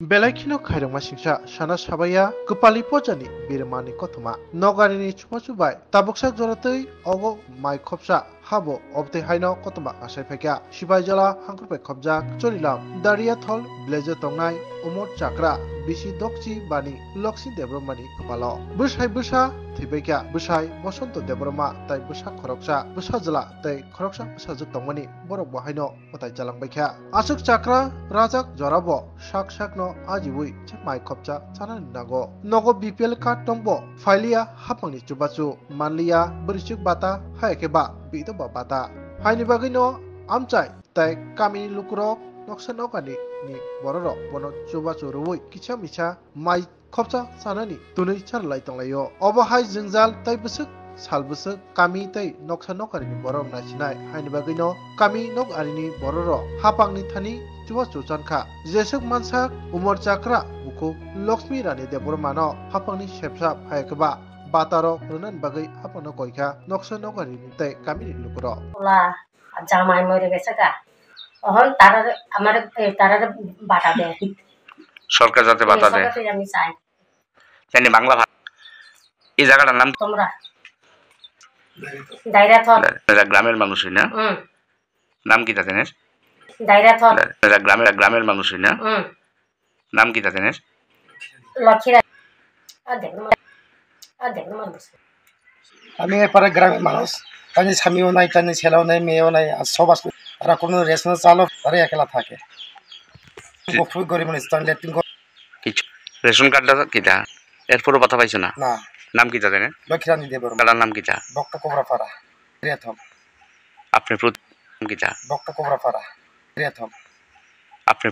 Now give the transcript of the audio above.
Belaikino khairangma singsa sana sabaya kepali pojani birmani kotoma nogarini chuma chubai tabuksak joratei ogo mai khopsa habo obte haino kotoma asai phekya sibai jala hangkurpe khopjak chorilam daria thol blazer tongnai umor chakra bisi dokchi bani loksin debromani kepalo busai thibekya busai bosonto debroma tai busak khoroksa busajala tai khoroksa busajuk tongmani borok bahaino otai jalangbaikya asuk chakra rajak jorabo sak no ajibui chakmai khopcha chanani nago nogo BPL card tongbo failia hapangni chubachu manliya burichuk bata haikeba bito bata haini bagino amchai tai kamini lukurok noksa nokani ni bororo bono chubachu ruwui kicha micha mai khopcha chanani tunui charlai tonglayo obo hai jingjal tai busuk salbusuk kami tai noksa nokani ni borok nasinai haini bagino kami nok arini bororo hapangni thani chuwa chuchanka jesuk mansak umor chakra buku Lakshmi Rani Debormano hapangni shepsap haikeba bataro runan bagai hapangno koika noksa nokari tai kamini lukuro OLA জামাই মরে গেছে গা এখন তারা আমার তারা বাটা দেয় সরকার যাতে বাতা দেয় সরকারকে আমি চাই জানি বাংলা ভাষা এই জায়গাটার নাম তোমরা দাইরা থল গ্রামের মানুষই না নাম কি তা জানেন দাইরা থল গ্রামের মানুষই না নাম কি তা জানেন লক্ষীরা আমি এপারে গ্রামের মানুষ তাদের স্বামীও নাই তাদের ছেলেও নাই মেয়েও নাই আর সব আসবে তারা কোনো রেশন চালক তারা একলা থাকে খুব গরিব মানুষ তাহলে ল্যাট্রিন কিছু রেশন কার্ডটা কি তা এরপরও কথা পাইছো না না নাম কি তা জানেন লক্ষ্মীরানী দেবর কাটার নাম কি তা বক্ত কোবরাপাড়া রেথম আপনি নাম কি তা বক্ত কোবরাপাড়া রেথম আপনি